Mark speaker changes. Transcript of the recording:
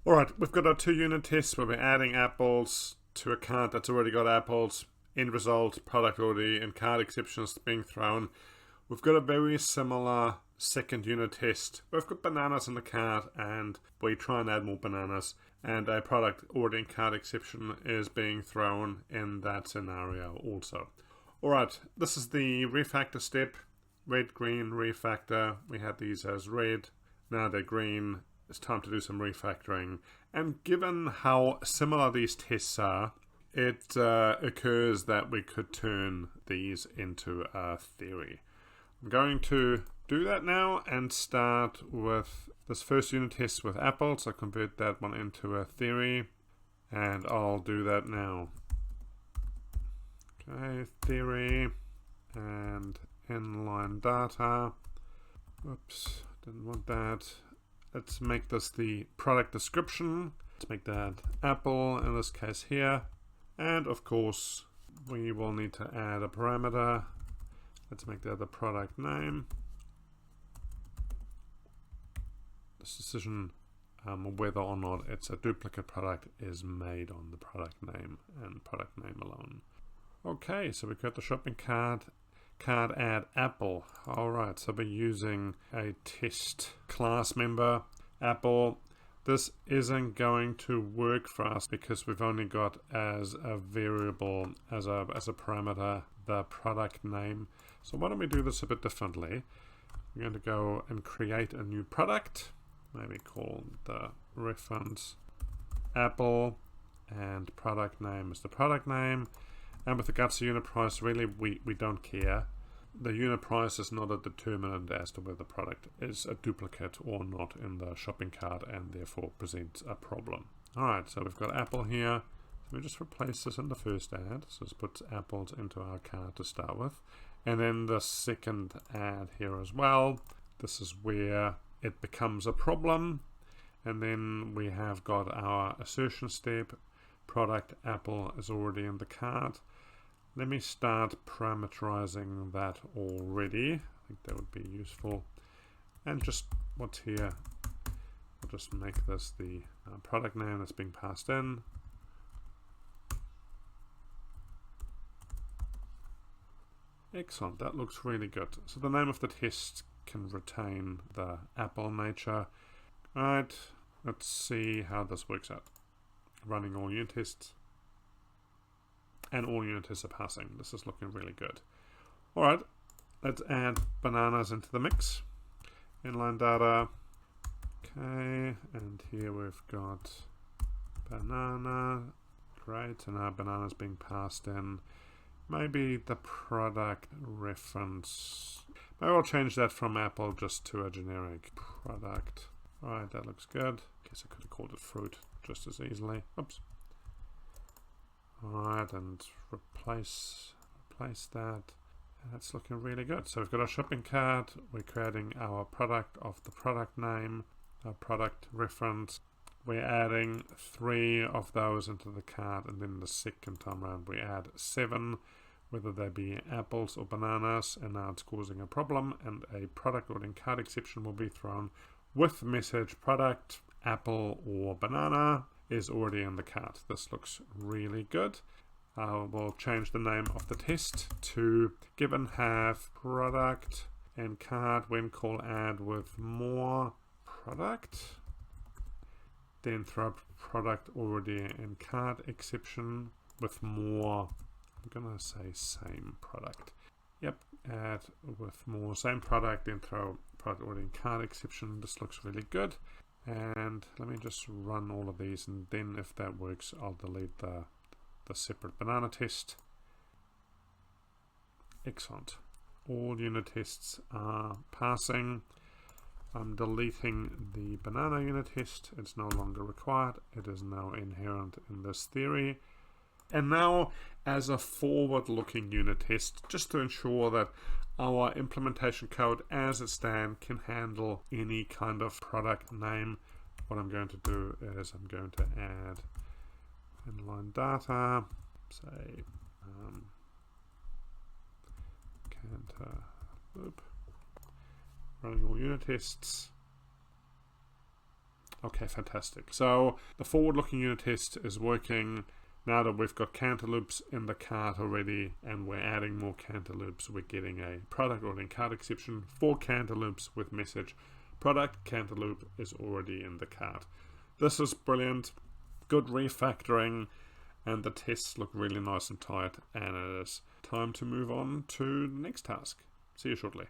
Speaker 1: Alright, we've got our 2 unit tests where we're adding apples to a cart that's already got apples. End result, product already in cart exceptions being thrown. We've got a very similar second unit test. We've got bananas in the cart and we try and add more bananas, and a product already in cart exception is being thrown in that scenario also. Alright, this is the refactor step. Red, green, refactor. We had these as red. Now they're green. It's time to do some refactoring. And given how similar these tests are, it occurs that we could turn these into a theory. I'm going to do that now and start with this first unit test with apples. I'll convert that one into a theory, and I'll do that now. Okay, theory and inline data. Oops, didn't want that. Let's make this the product description. Let's make that apple in this case here. And of course, we will need to add a parameter. Let's make that the product name. This decision whether or not it's a duplicate product is made on the product name and product name alone. Okay, so we've got the shopping cart add apple. Alright, so we're using a test class member apple. This isn't going to work for us because we've only got as a variable, as a parameter, the product name. So why don't we do this a bit differently? We're going to go and create a new product, maybe call the reference apple, and product name is the product name. And with regards to unit price, really we don't care. The unit price is not a determinant as to whether the product is a duplicate or not in the shopping cart, and therefore presents a problem. Alright, so we've got apple here. So we just replace this in the first add. So this puts apples into our cart to start with. And then the second add here as well. This is where it becomes a problem. And then we have got our assertion step. Product apple is already in the cart. Let me start parameterizing that already. I think that would be useful. And just what's here, I'll just make this the product name that's being passed in. Excellent, that looks really good. So the name of the test can retain the apple nature. Alright, let's see how this works out. Running all unit tests. And all unit tests are passing. This is looking really good. Alright, let's add bananas into the mix. Inline data. Okay, and here we've got banana. Great, and our banana's being passed in. Maybe the product reference. Maybe I'll change that from apple just to a generic product. Alright, that looks good. Guess I could have called it fruit just as easily. Oops. Alright, and replace that. That's looking really good. So we've got our shopping cart. We're creating our product of the product name, our product reference. We're adding 3 of those into the cart, and then the second time around we add 7, whether they be apples or bananas, and now it's causing a problem, and a product or in cart exception will be thrown with the message product apple or banana is already in the cart. This looks really good. We'll change the name of the test to given have product and cart when call add with more product, then throw product already in cart exception with more, I'm gonna say same product. Yep, add with more same product, then throw product already in cart exception. This looks really good. And let me just run all of these, and then if that works, I'll delete the separate banana test. Excellent. All unit tests are passing. I'm deleting the banana unit test. It's no longer required. It is now inherent in this theory. And now, as a forward-looking unit test, just to ensure that our implementation code as it stands can handle any kind of product name, what I'm going to do is I'm going to add inline data, say canter loop, running all unit tests. Okay, fantastic. So the forward-looking unit test is working. Now that we've got counter loops in the cart already and we're adding more counter loops, we're getting a product or an in-cart exception for counter loops with message product counter loop is already in the cart. This is brilliant. Good refactoring, and the tests look really nice and tight, and it is time to move on to the next task. See you shortly.